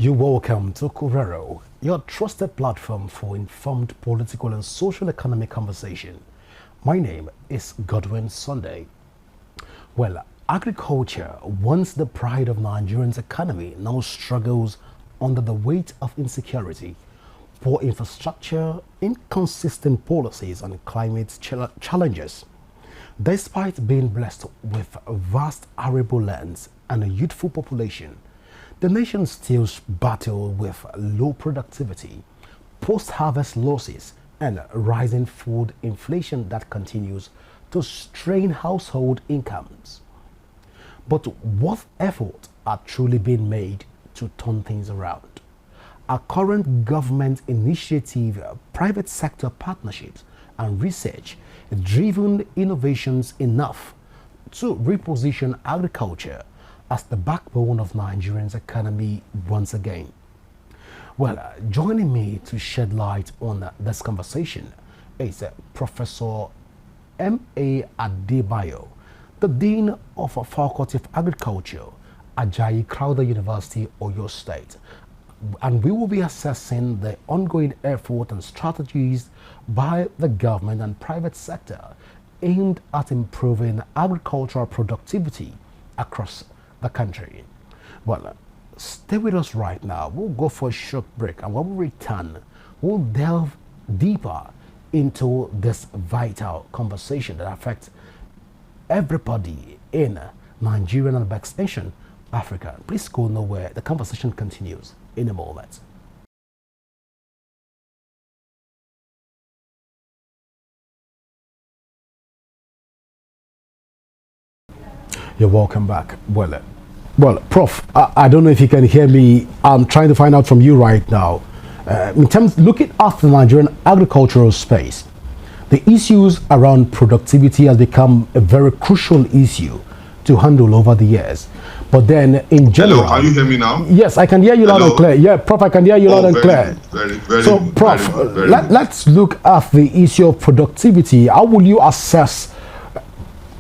You're welcome to Kurero, your trusted platform for informed political and social economic conversation. My name is Godwin Sunday. Well, agriculture, once the pride of Nigerians' economy, now struggles under the weight of insecurity, poor infrastructure, inconsistent policies, and climate challenges. Despite being blessed with vast arable lands and a youthful population, the nation still battles with low productivity, post-harvest losses, and rising food inflation that continues to strain household incomes. But what efforts are truly being made to turn things around? Are current government initiative, private sector partnerships, and research-driven innovations enough to reposition agriculture as the backbone of Nigerians' economy once again? Well, joining me to shed light on this conversation is Professor M.A. Adebayo, the Dean of Faculty of Agriculture, Ajayi Crowther University, Oyo State. And we will be assessing the ongoing effort and strategies by the government and private sector aimed at improving agricultural productivity across the country. Well, stay with us right now. We'll go for a short break, and when we return, we'll delve deeper into this vital conversation that affects everybody in Nigeria and by extension Africa. Please go nowhere. The conversation continues in a moment. You're welcome back. Well, Prof, I don't know if you can hear me. I'm trying to find out from you right now. In terms looking at the Nigerian agricultural space, the issues around productivity has become a very crucial issue to handle over the years. But then, in general, hello, can you hear me now? Yes, I can hear you loud and clear. Yeah, Prof, I can hear you loud and clear. Very so, good, Prof, very let's look at the issue of productivity. How will you assess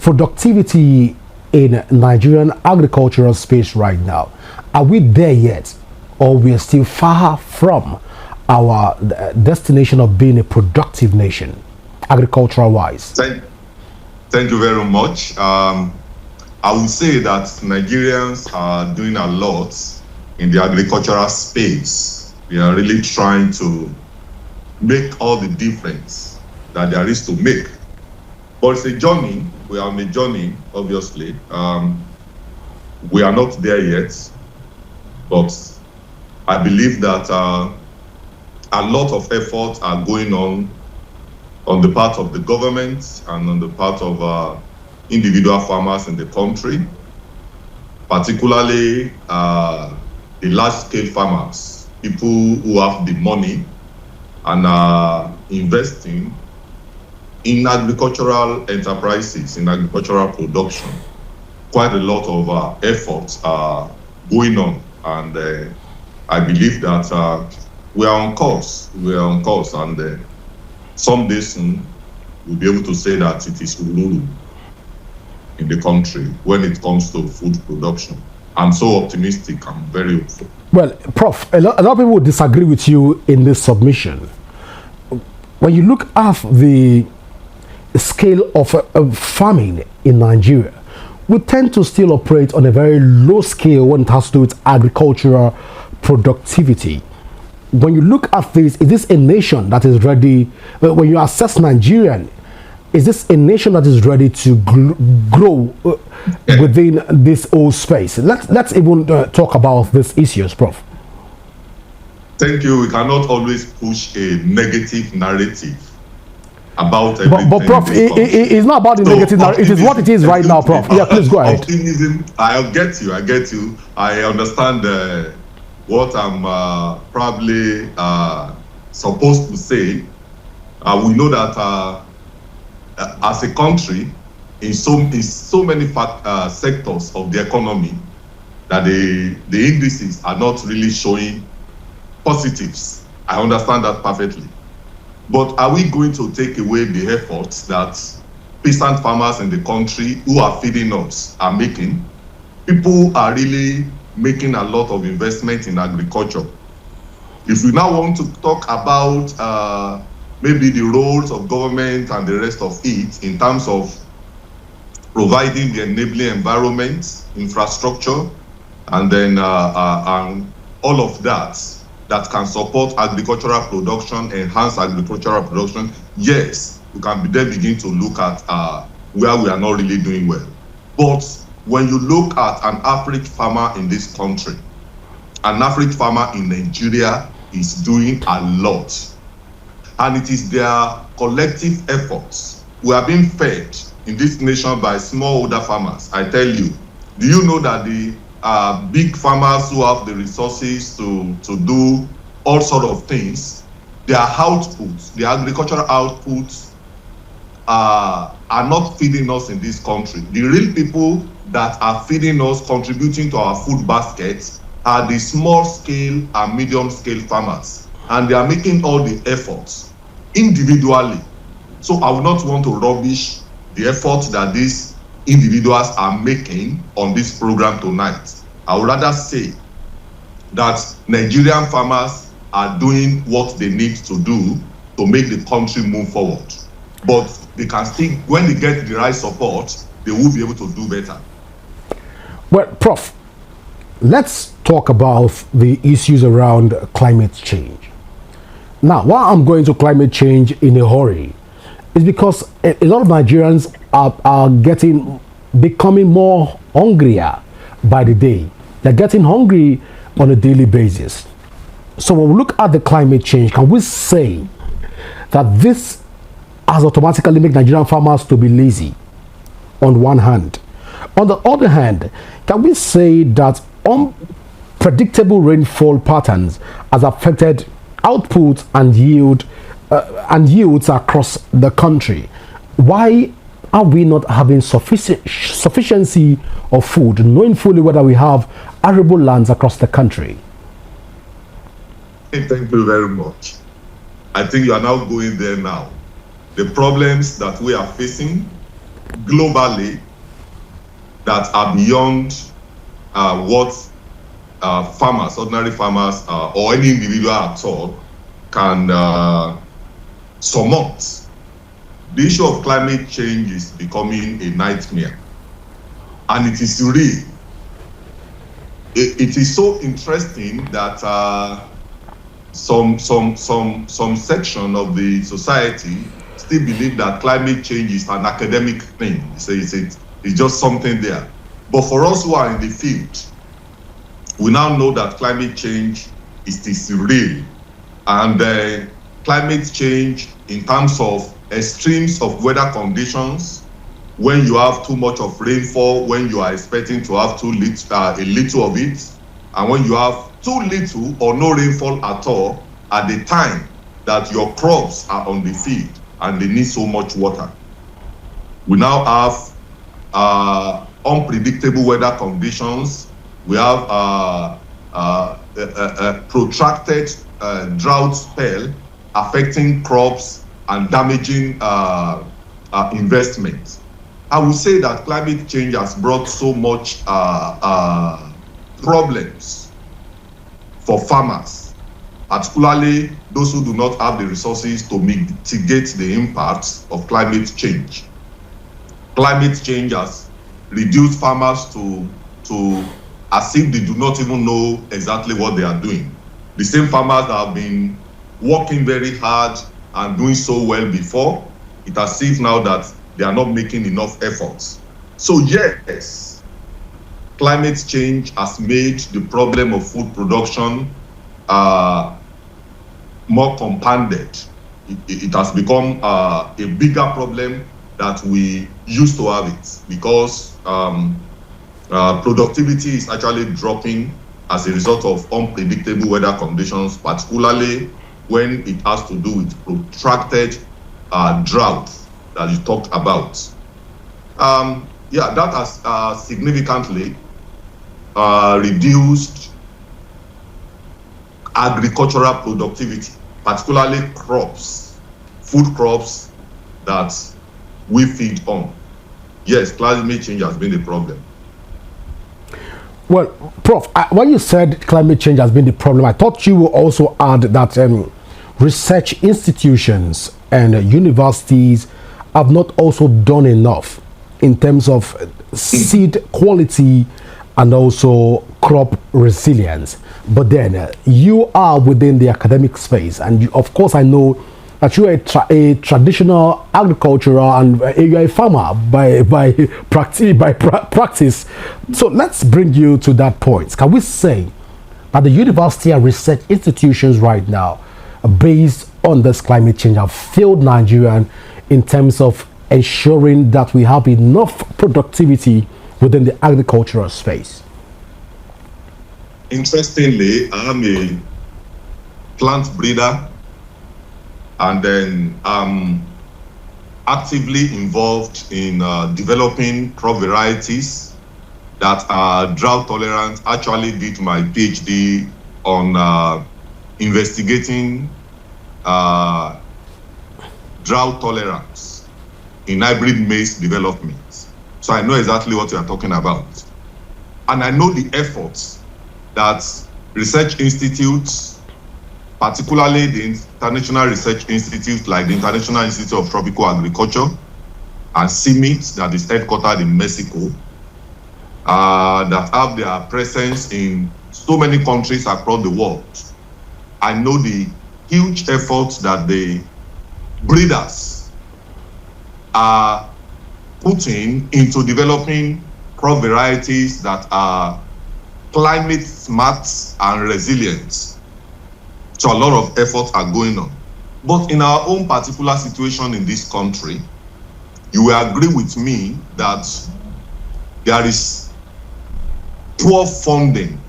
productivity in Nigerian agricultural space right now? Are we there yet, or we are still far from our destination of being a productive nation, agricultural-wise? Thank you very much. I would say that Nigerians are doing a lot in the agricultural space. We are really trying to make all the difference that there is to make. But it's a journey. We are on a journey, obviously. We are not there yet, but I believe that a lot of efforts are going on the part of the government and on the part of individual farmers in the country, particularly the large-scale farmers, people who have the money and are investing in agricultural enterprises, in agricultural production. Quite a lot of efforts are going on, and I believe that we are on course. We are on course, and someday soon we'll be able to say that it is Uluru in the country when it comes to food production. I'm so optimistic. I'm very hopeful. Well, Prof, a lot of people would disagree with you in this submission. When you look at the scale of farming in Nigeria, we tend to still operate on a very low scale when it has to do with agricultural productivity. When you look at this, is this a nation that is ready, when you assess Nigerian, is this a nation that is ready to grow within this old space? Let's even talk about these issues, Prof. Thank you. We cannot always push a negative narrative about everything. But Prof, it's not about the negative narrative. It is what it is right now, Prof. Yeah, please go ahead. Optimism, I get you. I understand what I'm probably supposed to say. We know that as a country, in so many sectors of the economy, that the indices are not really showing positives. I understand that perfectly. But are we going to take away the efforts that peasant farmers in the country who are feeding us are making? People are really making a lot of investment in agriculture. If we now want to talk about maybe the roles of government and the rest of it in terms of providing the enabling environment, infrastructure, and then and all of that can support agricultural production, enhance agricultural production, yes, we can then begin to look at where we are not really doing well. But when you look at an average farmer in this country, an average farmer in Nigeria is doing a lot. And it is their collective efforts. We are being fed in this nation by smallholder farmers. I tell you, do you know that the big farmers who have the resources to do all sort of things, their outputs, the agricultural outputs are not feeding us in this country. The real people that are feeding us, contributing to our food baskets, are the small scale and medium scale farmers, and they are making all the efforts individually. So I would not want to rubbish the efforts that these individuals are making on this program tonight. I would rather say that Nigerian farmers are doing what they need to do to make the country move forward. But they can still, when they get the right support, they will be able to do better. Well, Prof, let's talk about the issues around climate change. Now, why I'm going to climate change in a hurry is because a lot of Nigerians are becoming more hungrier by the day. They're getting hungry on a daily basis. So when we look at the climate change, can we say that this has automatically made Nigerian farmers to be lazy on one hand? On the other hand, can we say that unpredictable rainfall patterns has affected output and yields across the country? Why are we not having sufficiency of food, knowing fully whether we have arable lands across the country? Thank you very much. I think you are now going there now. The problems that we are facing globally that are beyond what farmers, ordinary farmers, or any individual at all can surmount. The issue of climate change is becoming a nightmare, and it is real. It is so interesting that some section of the society still believe that climate change is an academic thing. It's just something there. But for us who are in the field, we now know that climate change is real. And climate change in terms of extremes of weather conditions, when you have too much of rainfall, when you are expecting to have a little of it, and when you have too little or no rainfall at all at the time that your crops are on the field and they need so much water. We now have unpredictable weather conditions. We have a protracted drought spell affecting crops and damaging investment. I would say that climate change has brought so much problems for farmers, particularly those who do not have the resources to mitigate the impacts of climate change. Climate change has reduced farmers to as if they do not even know exactly what they are doing. The same farmers that have been working very hard and doing so well before, it has seems now that they are not making enough efforts. So yes, climate change has made the problem of food production more compounded. It has become a bigger problem that we used to have it, because productivity is actually dropping as a result of unpredictable weather conditions, particularly when it has to do with protracted drought that you talked about. That has significantly reduced agricultural productivity, particularly crops, food crops that we feed on. Yes, climate change has been a problem. Well, Prof, when you said climate change has been the problem, I thought you would also add that research institutions and universities have not also done enough in terms of seed quality and also crop resilience. But then you are within the academic space, and of course, I know that you are a traditional agricultural and you are a farmer by practice. So let's bring you to that point. Can we say that the university and research institutions right now, based on this climate change, have failed Nigeria in terms of ensuring that we have enough productivity within the agricultural space? Interestingly, I am a plant breeder, and then I'm actively involved in developing crop varieties that are drought tolerant. Actually did my PhD on investigating drought tolerance in hybrid maize development. So I know exactly what you are talking about. And I know the efforts that research institutes, particularly the international research institutes like the International Institute of Tropical Agriculture and CIMMYT, that is headquartered in Mexico, that have their presence in so many countries across the world. I know the huge efforts that the breeders are putting into developing crop varieties that are climate smart and resilient. So a lot of efforts are going on. But in our own particular situation in this country, you will agree with me that there is poor funding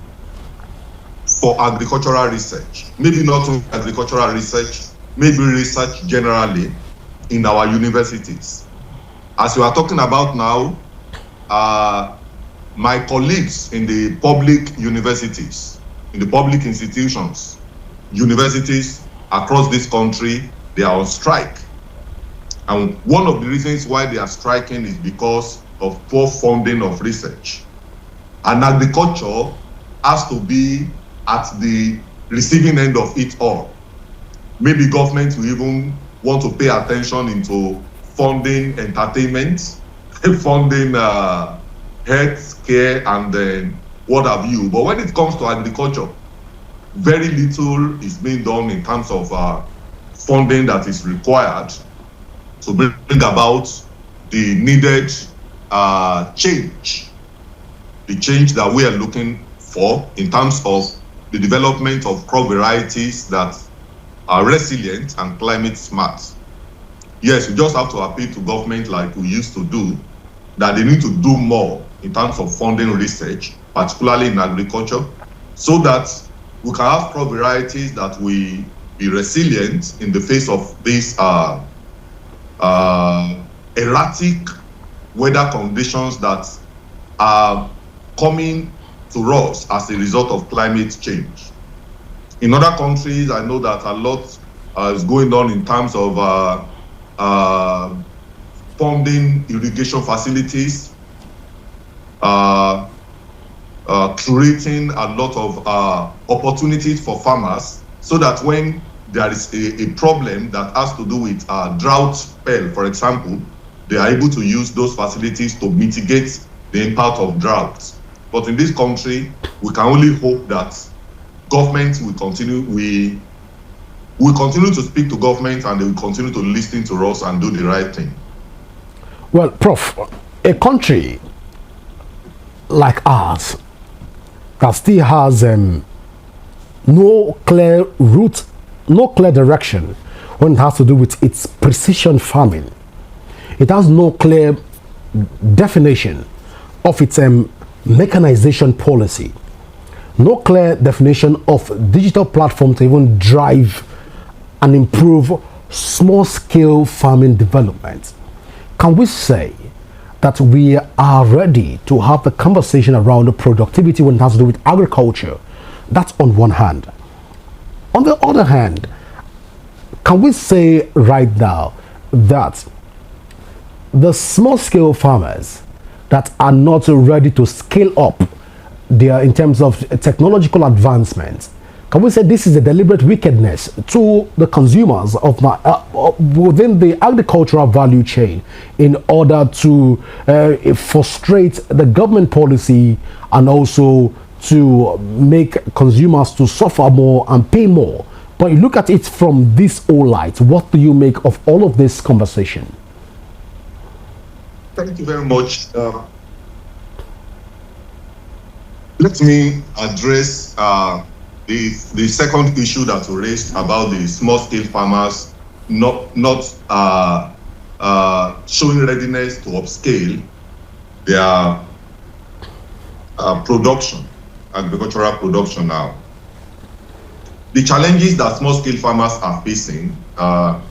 for agricultural research. Maybe not only agricultural research, maybe research generally in our universities. As we are talking about now, my colleagues in the public universities, in the public institutions, universities across this country, they are on strike. And one of the reasons why they are striking is because of poor funding of research. And agriculture has to be at the receiving end of it all. Maybe government will even want to pay attention into funding entertainment, funding health care, and then what have you. But when it comes to agriculture, very little is being done in terms of funding that is required to bring about the needed change, the change that we are looking for in terms of the development of crop varieties that are resilient and climate smart. Yes, we just have to appeal to government like we used to do, that they need to do more in terms of funding research, particularly in agriculture, so that we can have crop varieties that will be resilient in the face of these erratic weather conditions that are coming to us as a result of climate change. In other countries, I know that a lot is going on in terms of funding irrigation facilities, creating a lot of opportunities for farmers, so that when there is a problem that has to do with drought spell, for example, they are able to use those facilities to mitigate the impact of drought. But in this country, we can only hope that government will continue. We will continue to speak to government, and they will continue to listen to us and do the right thing. Well, Prof, a country like ours that still has no clear route, no clear direction when it has to do with its precision farming. It has no clear definition of its mechanization policy, no clear definition of digital platform to even drive and improve small-scale farming development. Can we say that we are ready to have the conversation around the productivity when it has to do with agriculture? That's on one hand. On the other hand, can we say right now that the small-scale farmers that are not ready to scale up in terms of technological advancement, can we say this is a deliberate wickedness to the consumers of within the agricultural value chain in order to frustrate the government policy and also to make consumers to suffer more and pay more? But you look at it from this whole light, what do you make of all of this conversation? Thank you very much. Let me address the second issue that you raised about the small-scale farmers not showing readiness to upscale their production, agricultural production now. The challenges that small-scale farmers are facing are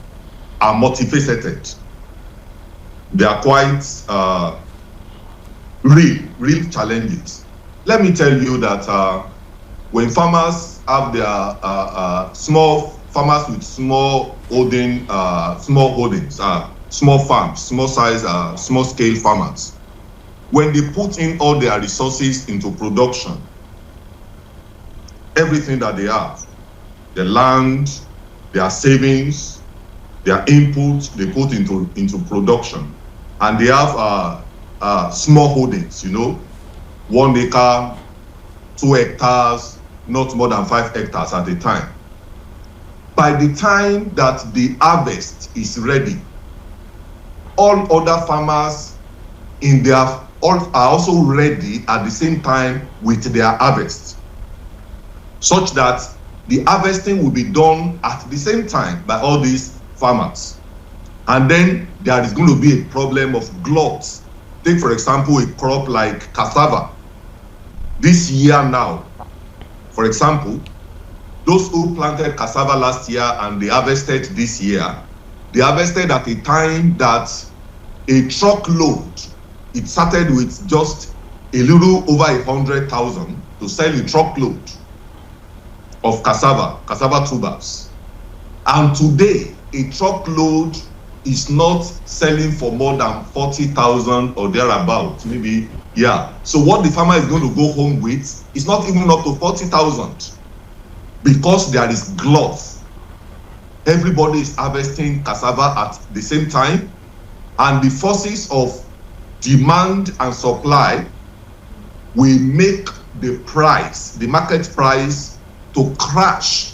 multifaceted. They are quite real challenges. Let me tell you that when farmers have their small farmers with small holdings, small farms, small scale farmers, when they put in all their resources into production, everything that they have, their land, their savings, their inputs, they put into production, and they have small holdings, 1 acre, 2 hectares, not more than 5 hectares at a time. By the time that the harvest is ready, all other farmers are also ready at the same time with their harvest, such that the harvesting will be done at the same time by all these farmers. And then there is going to be a problem of glut. Take, for example, a crop like cassava. This year now, for example, those who planted cassava last year and they harvested this year, they harvested at a time that a truckload, it started with just a little over 100,000 to sell a truckload of cassava tubers. And today, a truckload is not selling for more than 40,000 or thereabout, maybe. Yeah. So what the farmer is going to go home with is not even up to 40,000, because there is glut. Everybody is harvesting cassava at the same time, and the forces of demand and supply will make the price, the market price, to crash,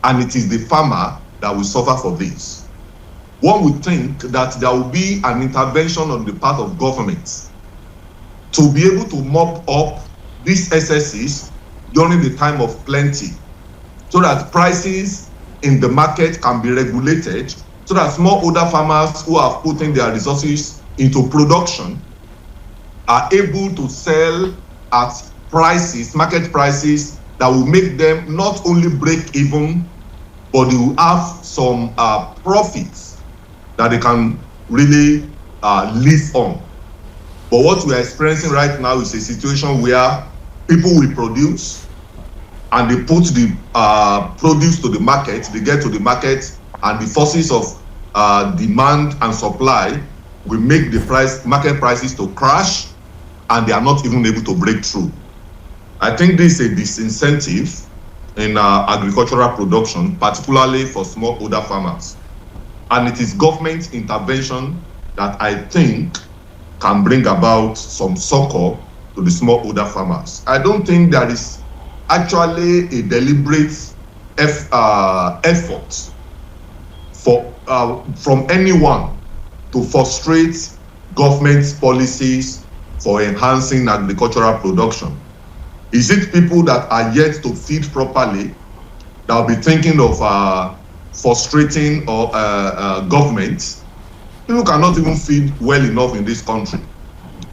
and it is the farmer that will suffer for this. One would think that there will be an intervention on the part of government to be able to mop up these excesses during the time of plenty, so that prices in the market can be regulated, so that smallholder farmers who have put in their resources into production are able to sell at prices, market prices, that will make them not only break even, but they will have some profits that they can really live on. But what we are experiencing right now is a situation where people will produce, and they put the produce to the market, they get to the market, and the forces of demand and supply will make the market prices to crash, and they are not even able to break through. I think this is a disincentive in agricultural production, particularly for smallholder farmers. And it is government intervention that I think can bring about some succor to the smallholder farmers. I don't think there is actually a deliberate effort from anyone to frustrate government policies for enhancing agricultural production. Is it people that are yet to feed properly that will be thinking of frustrating or government? People cannot even feed well enough in this country.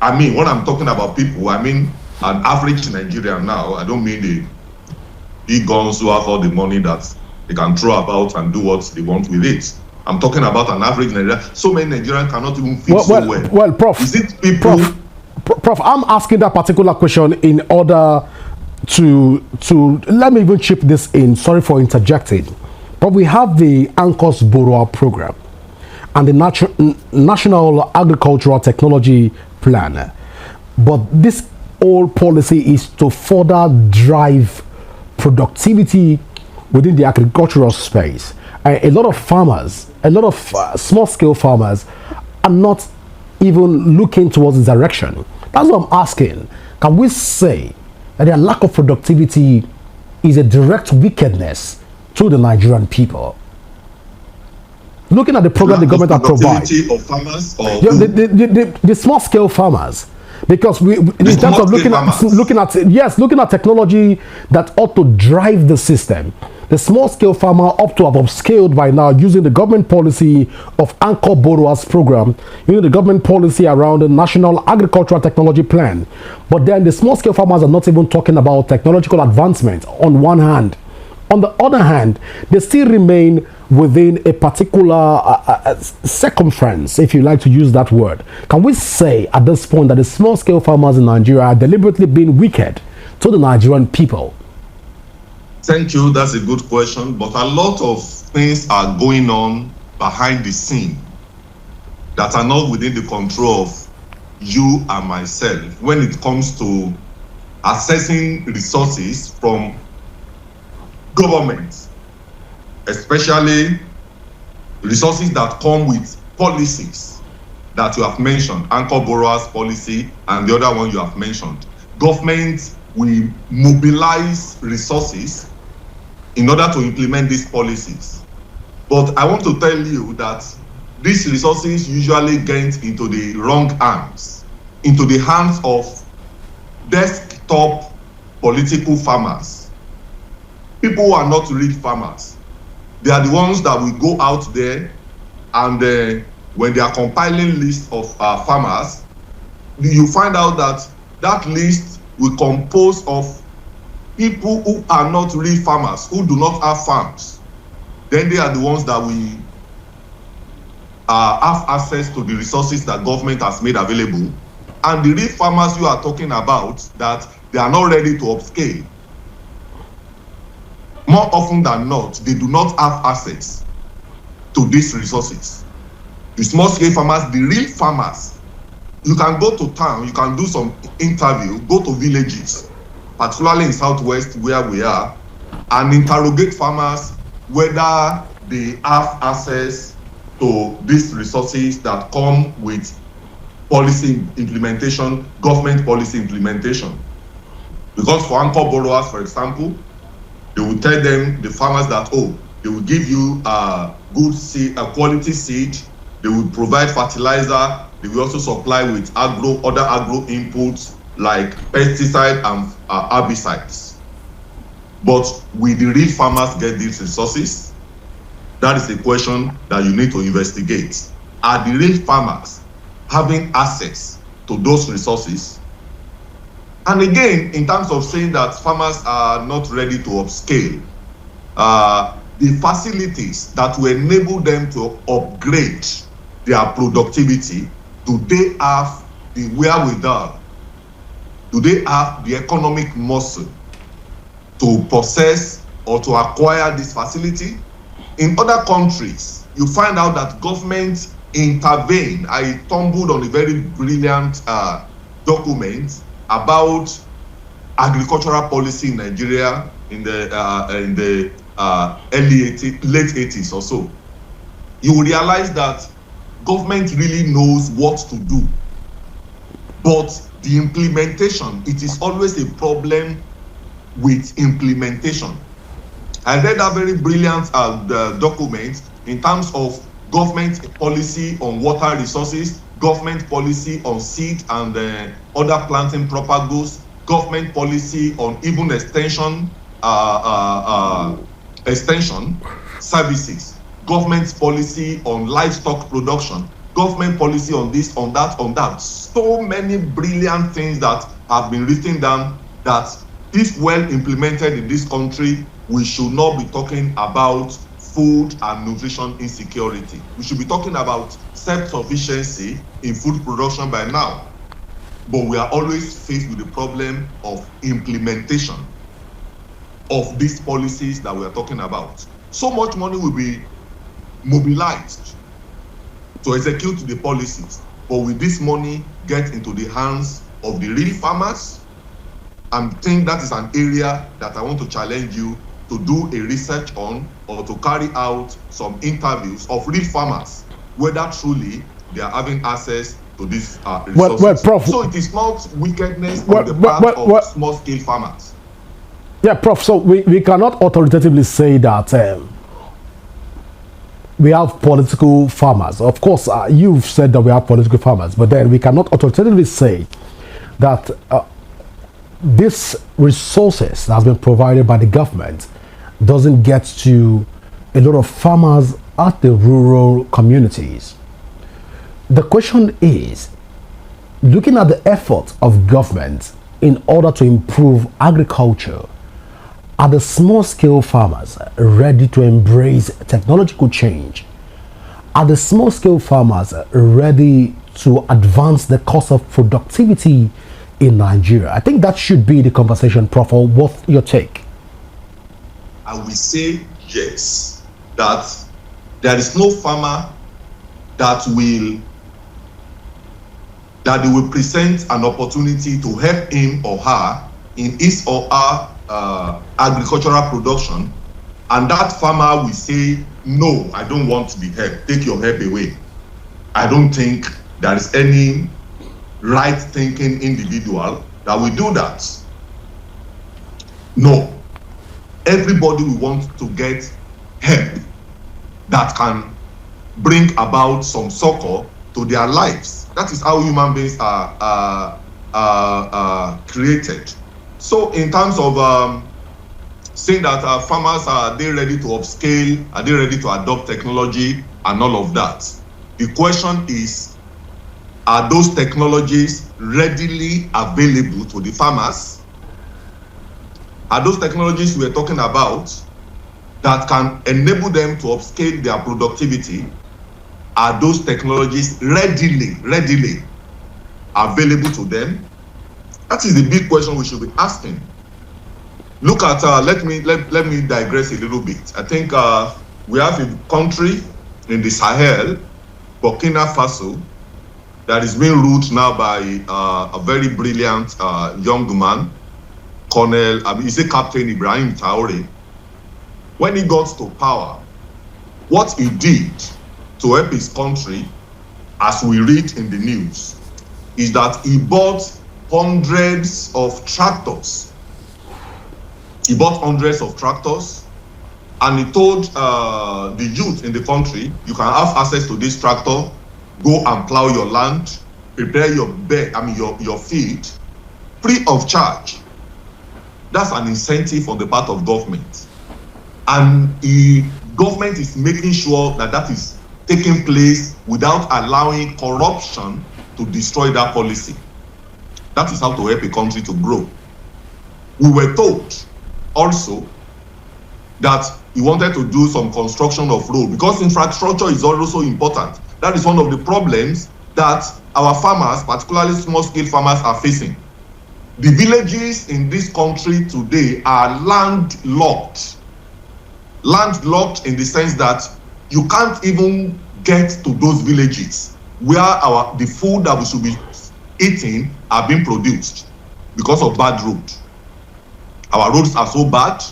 I mean, when I'm talking about people, I mean an average Nigerian now. I don't mean the big guns who have all the money that they can throw about and do what they want with it. I'm talking about an average Nigerian. So many Nigerians cannot even feed so well. Well, Prof. Is it people? Prof, I'm asking that particular question in order to let me even chip this in. Sorry for interjecting, but we have the ANCOS Borrower program and the National Agricultural Technology Plan. But this whole policy is to further drive productivity within the agricultural space. A lot of farmers, a lot of small scale farmers are not even looking towards this direction. That's what I'm asking. Can we say that their lack of productivity is a direct wickedness to the Nigerian people? Looking at the program the government has provided, of farmers or the small scale farmers, because in terms of looking at technology that ought to drive the system, the small scale farmer up to have upscaled by now using the government policy of Anchor Borrowers Program, using the government policy around the National Agricultural Technology Plan. But then the small scale farmers are not even talking about technological advancement on one hand. On the other hand, they still remain within a particular circumference, if you like to use that word. Can we say at this point that the small scale farmers in Nigeria are deliberately being wicked to the Nigerian people? Thank you. That's a good question. But a lot of things are going on behind the scene that are not within the control of you and myself when it comes to accessing resources from government, especially resources that come with policies that you have mentioned, Anchor Borrowers Policy and the other one you have mentioned. Government will mobilize resources in order to implement these policies. But I want to tell you that these resources usually get into the wrong hands, into the hands of desktop political farmers, people who are not real farmers. They are the ones that will go out there and when they are compiling list of farmers, you find out that that list will compose of people who are not real farmers, who do not have farms. Then they are the ones that will have access to the resources that government has made available. And the real farmers you are talking about, that they are not ready to upscale, more often than not, they do not have access to these resources. The small scale farmers, the real farmers, you can go to town, you can do some interview, go to villages, particularly in Southwest where we are, and interrogate farmers whether they have access to these resources that come with policy implementation, government policy implementation. Because for Anchor Borrowers, for example, they will tell them, the farmers, that, they will give you good seed, quality seed, they will provide fertilizer, they will also supply with other agro inputs like pesticide and herbicides. But will the real farmers get these resources? That is a question that you need to investigate. Are the real farmers having access to those resources? And again, in terms of saying that farmers are not ready to upscale, the facilities that will enable them to upgrade their productivity, do they have the wherewithal? Do they have the economic muscle to possess or to acquire this facility? In other countries, you find out that government intervene. I stumbled on a very brilliant document about agricultural policy in Nigeria in the late 80s or so. You will realize that government really knows what to do, but the implementation, it is always a problem with implementation. I read a very brilliant document in terms of government policy on water resources, government policy on seed and other planting proper goods, government policy on even extension services, government policy on livestock production, government policy on this, on that, on that. So many brilliant things that have been written down that, if well implemented in this country, we should not be talking about food and nutrition insecurity. We should be talking about self-sufficiency in food production by now. But we are always faced with the problem of implementation of these policies that we are talking about. So much money will be mobilized to execute the policies, but will this money get into the hands of the real farmers, I think that is an area that I want to challenge you to do a research on, or to carry out some interviews of real farmers, whether truly they are having access to these resources. Well, Prof, so it is not wickedness on the part of small-scale farmers. Yeah, Prof, so we cannot authoritatively say that we have political farmers. Of course, you've said that we have political farmers, but then we cannot authoritatively say that this resources that has been provided by the government doesn't get to a lot of farmers at the rural communities. The question is, looking at the effort of government in order to improve agriculture, are the small-scale farmers ready to embrace technological change? Are the small-scale farmers ready to advance the cost of productivity in Nigeria? I think that should be the conversation, Prof. What's your take? I will say yes, that there is no farmer that they will present an opportunity to help him or her in his or her agricultural production, and that farmer will say, no, I don't want to be helped, take your help away. I don't think there is any right thinking individual that will do that. No, everybody will want to get help that can bring about some succor to their lives. That is how human beings are created. So in terms of saying that farmers, are they ready to upscale, are they ready to adopt technology and all of that, the question is, are those technologies readily available to the farmers? Are those technologies we're talking about that can enable them to upscale their productivity, are those technologies readily available to them? That is the big question we should be asking. Look at, let me digress a little bit. I think we have a country in the Sahel, Burkina Faso, that is being ruled now by a very brilliant young man, he's a Captain Ibrahim Traore. When he got to power, what he did to help his country, as we read in the news, is that he bought hundreds of tractors. He bought hundreds of tractors, and he told the youth in the country, you can have access to this tractor, go and plow your land, prepare your your field, free of charge. That's an incentive on the part of government. And the government is making sure that that is taking place without allowing corruption to destroy that policy. That is how to help a country to grow. We were told also that he wanted to do some construction of road, because infrastructure is also important. That is one of the problems that our farmers, particularly small-scale farmers, are facing. The villages in this country today are landlocked. Landlocked in the sense that you can't even get to those villages where the food that we should be eating are being produced because of bad road. Our roads are so bad.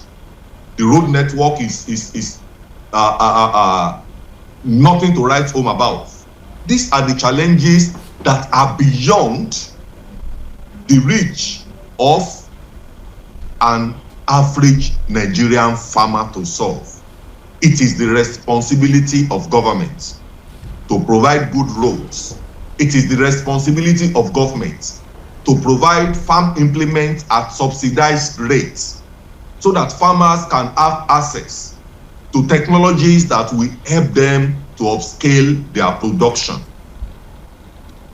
The road network is nothing to write home about. These are the challenges that are beyond the reach of an average Nigerian farmer to solve. It is the responsibility of government to provide good roads. It is the responsibility of government to provide farm implements at subsidized rates so that farmers can have access to technologies that will help them to upscale their production.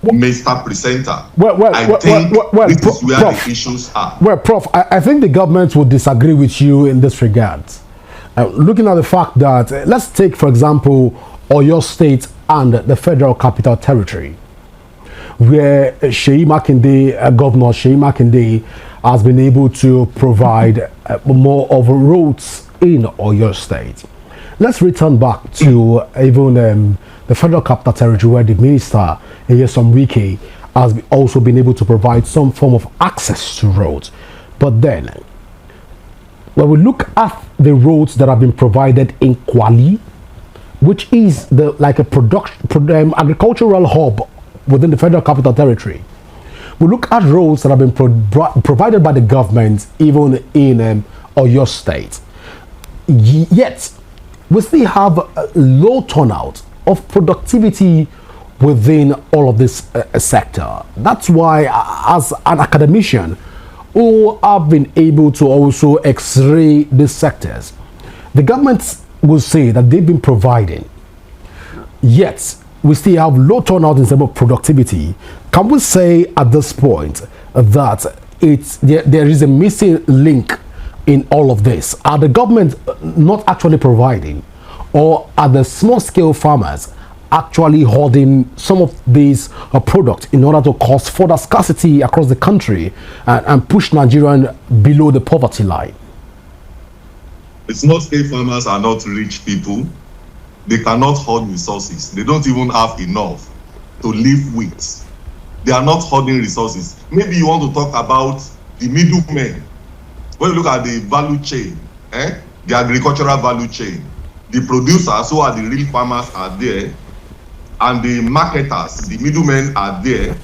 Mr. Presenter, I think this is where Prof, the issues are. Well, Prof, I think the government would disagree with you in this regard. Looking at the fact that, let's take, for example, Oyo State and the Federal Capital Territory, where Seyi Makinde, Governor Seyi Makinde, has been able to provide more of roads in Oyo State. Let's return back to even the Federal Capital Territory, where the Minister, Nyesom Wike, has also been able to provide some form of access to roads. But then, when we look at the roads that have been provided in Kwali, which is the like a agricultural hub within the Federal Capital Territory, we look at roads that have been provided by the government even in Oyo State. Yet, we still have a low turnout of productivity within all of this sector. That's why, as an academician who have been able to also x-ray these sectors, the government will say that they've been providing, yet we still have low turnout in terms of productivity. Can we say at this point that there is a missing link in all of this? Are the government not actually providing, or are the small-scale farmers actually holding some of these products in order to cause further scarcity across the country and push Nigerian below the poverty line? The small-scale farmers are not rich people. They cannot hoard resources. They don't even have enough to live with. They are not hoarding resources. Maybe you want to talk about the middlemen. When you look at the value chain, the agricultural value chain, the producers who are the real farmers are there, and the marketers, the middlemen are there,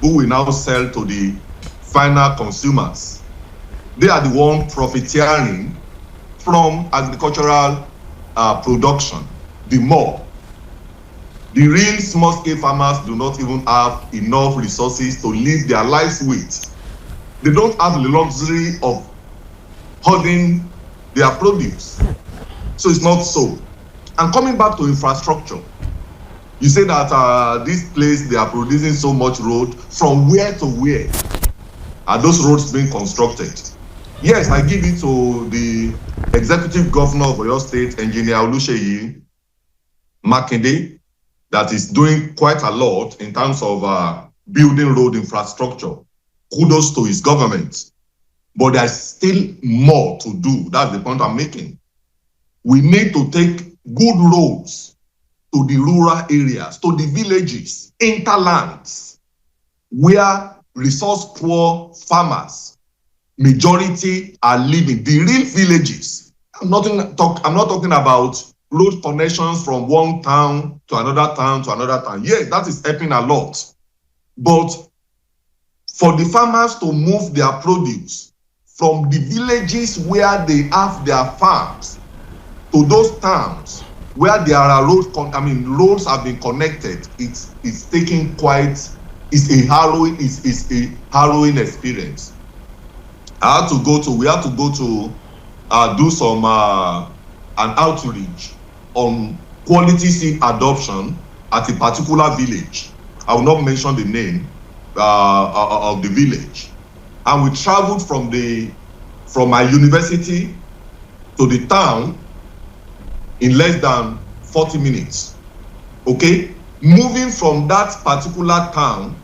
who will now sell to the final consumers. They are the ones profiteering from agricultural production. The more. The real small-scale farmers do not even have enough resources to live their lives with. They don't have the luxury of hoarding their produce. So it's not so. And coming back to infrastructure, you say that this place, they are producing so much road. From where to where are those roads being constructed? Yes, I give it to the executive governor of Oyo State, Engineer Oluseyi Makinde, that is doing quite a lot in terms of building road infrastructure. Kudos to his government. But there's still more to do. That's the point I'm making. We need to take good roads to the rural areas, to the villages, hinterlands, where resource-poor farmers, majority are living, the real villages. I'm not talking about road connections from one town to another town to another town. Yes, that is helping a lot. But for the farmers to move their produce from the villages where they have their farms to those towns where there are roads have been connected, it's taking quite, it's a harrowing experience. We had to go to do some an outreach on quality seed adoption at a particular village. I will not mention the name of the village. And we traveled from my university to the town in less than 40 minutes. Okay? Moving from that particular town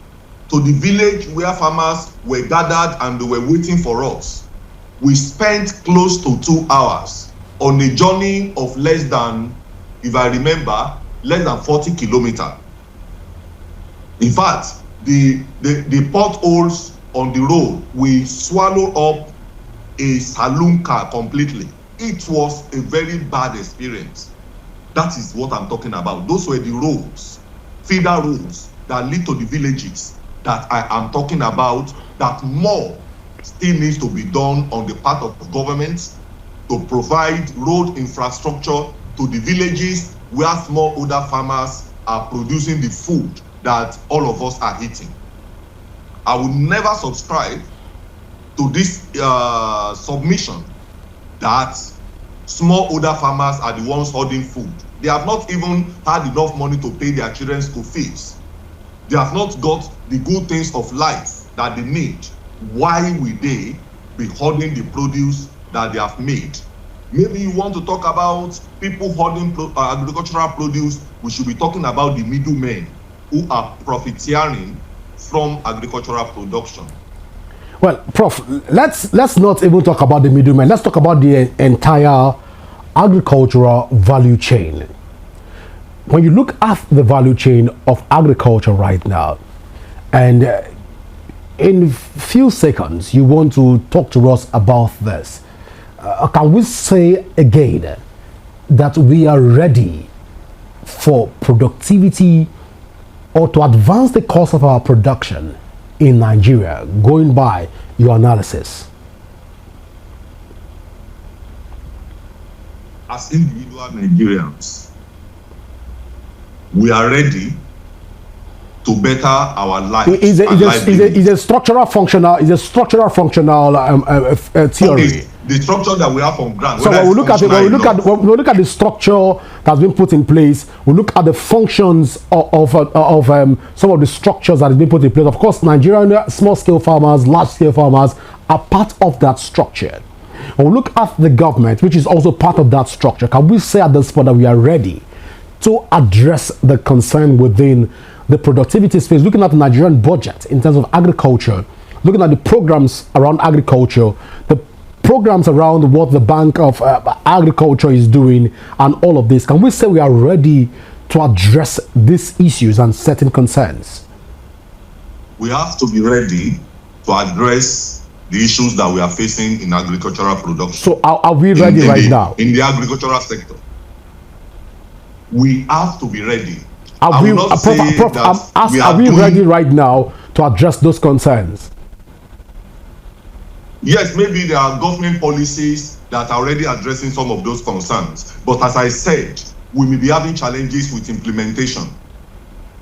to the village where farmers were gathered and they were waiting for us, we spent close to 2 hours on a journey of less than, if I remember, less than 40 kilometers. In fact, the potholes on the road, we swallowed up a saloon car completely. It was a very bad experience. That is what I'm talking about. Those were the roads, feeder roads that lead to the villages that I am talking about, that more still needs to be done on the part of the government to provide road infrastructure to the villages where smallholder farmers are producing the food that all of us are eating. I will never subscribe to this submission that smallholder farmers are the ones hoarding food. They have not even had enough money to pay their children's school fees. They have not got the good things of life that they need. Why will they be hoarding the produce that they have made? Maybe you want to talk about people hoarding agricultural produce. We should be talking about the middlemen who are profiteering from agricultural production. Well, Prof, let's not even talk about the middlemen. Let's talk about the entire agricultural value chain. When you look at the value chain of agriculture right now, and in few seconds, you want to talk to us about this. Can we say again that we are ready for productivity or to advance the cost of our production in Nigeria, going by your analysis? As individual Nigerians, we are ready to better our lives. Is a structural functional theory. Okay, the structure that we have on ground. So when we look at the structure that's been put in place, we look at the functions of some of the structures that have been put in place. Of course, Nigerian small-scale farmers, large-scale farmers are part of that structure. When we look at the government, which is also part of that structure, can we say at this point that we are ready to address the concern within the productivity space, looking at the Nigerian budget in terms of agriculture, looking at the programs around agriculture, the programs around what the Bank of Agriculture is doing, and all of this? Can we say we are ready to address these issues and certain concerns? We have to be ready to address the issues that we are facing in agricultural production. So are we ready right now? In the agricultural sector, we have to be ready. Are we ready right now to address those concerns? Yes, maybe there are government policies that are already addressing some of those concerns. But as I said, we may be having challenges with implementation.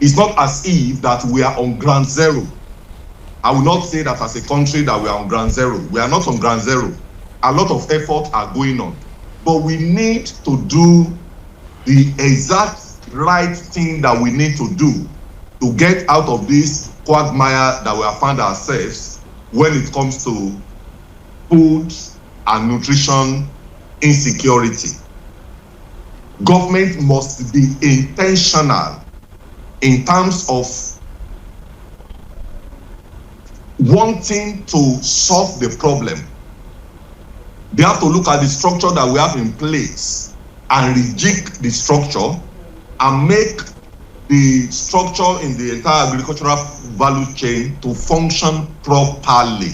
It's not as if that we are on ground zero. I will not say that as a country that we are on ground zero. We are not on ground zero. A lot of effort are going on. But we need to do the exact right thing that we need to do to get out of this quagmire that we have found ourselves when it comes to food and nutrition insecurity. Government must be intentional in terms of wanting to solve the problem. They have to look at the structure that we have in place and rejig the structure and make the structure in the entire agricultural value chain to function properly.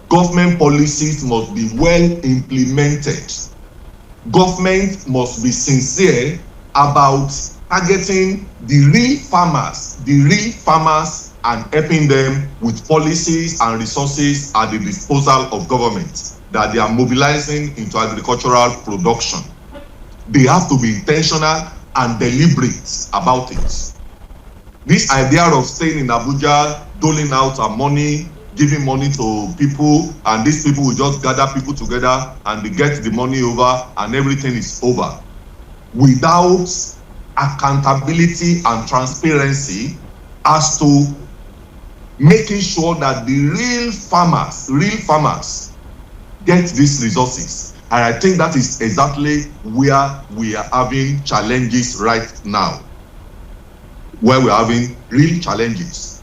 Government policies must be well implemented. Government must be sincere about targeting the real farmers and helping them with policies and resources at the disposal of government that they are mobilizing into agricultural production. They have to be intentional and deliberate about it. This idea of staying in Abuja, doling out our money, giving money to people, and these people will just gather people together and they get the money over and everything is over, without accountability and transparency as to making sure that the real farmers get these resources. And I think that is exactly where we are having challenges right now, where we're having real challenges.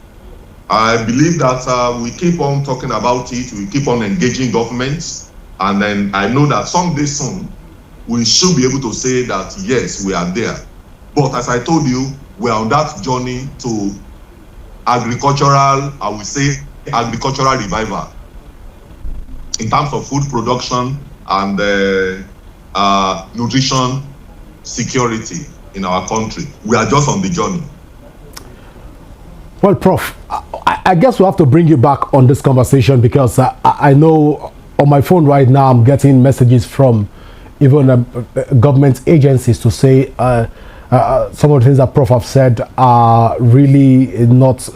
I believe that we keep on talking about it, we keep on engaging governments, and then I know that someday soon we should be able to say that yes, we are there. But as I told you, we are on that journey to agricultural, I would say agricultural revival in terms of food production and nutrition security in our country. We are just on the journey. Well, Prof, I guess we'll have to bring you back on this conversation because I know on my phone right now I'm getting messages from even government agencies to say some of the things that Prof have said are really not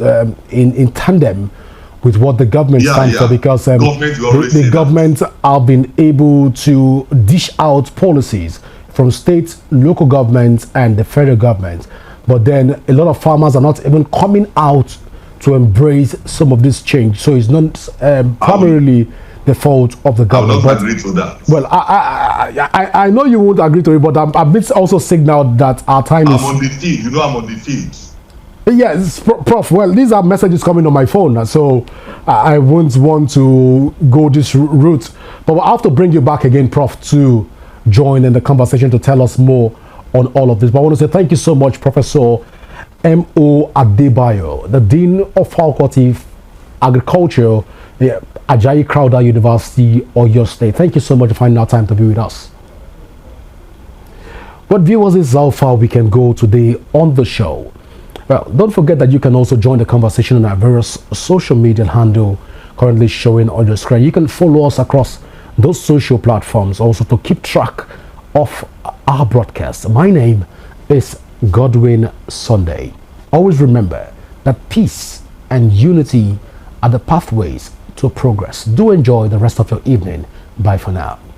in tandem with what the government stands for, because the government have been able to dish out policies from state, local governments and the federal government. But then a lot of farmers are not even coming out to embrace some of this change. So it's not primarily the fault of the government. I will not agree to that. Well, I know you won't agree to it, but I'm also signaled that our time is... I'm on the field. You know I'm on the field. Yes, Prof. Well, these are messages coming on my phone, so I won't want to go this route. But we'll have to bring you back again, Prof, to join in the conversation to tell us more on all of this. But I want to say thank you so much, Professor M.O. Adebayo, the Dean of Faculty Agriculture, Ajayi Crowther University, Oyo State. Thank you so much for finding out time to be with us. But viewers, this is how far we can go today on the show. Well, don't forget that you can also join the conversation on our various social media handle currently showing on your screen. You can follow us across those social platforms also to keep track of our broadcast. My name is Godwin Sunday. Always remember that peace and unity are the pathways to progress. Do enjoy the rest of your evening. Bye for now.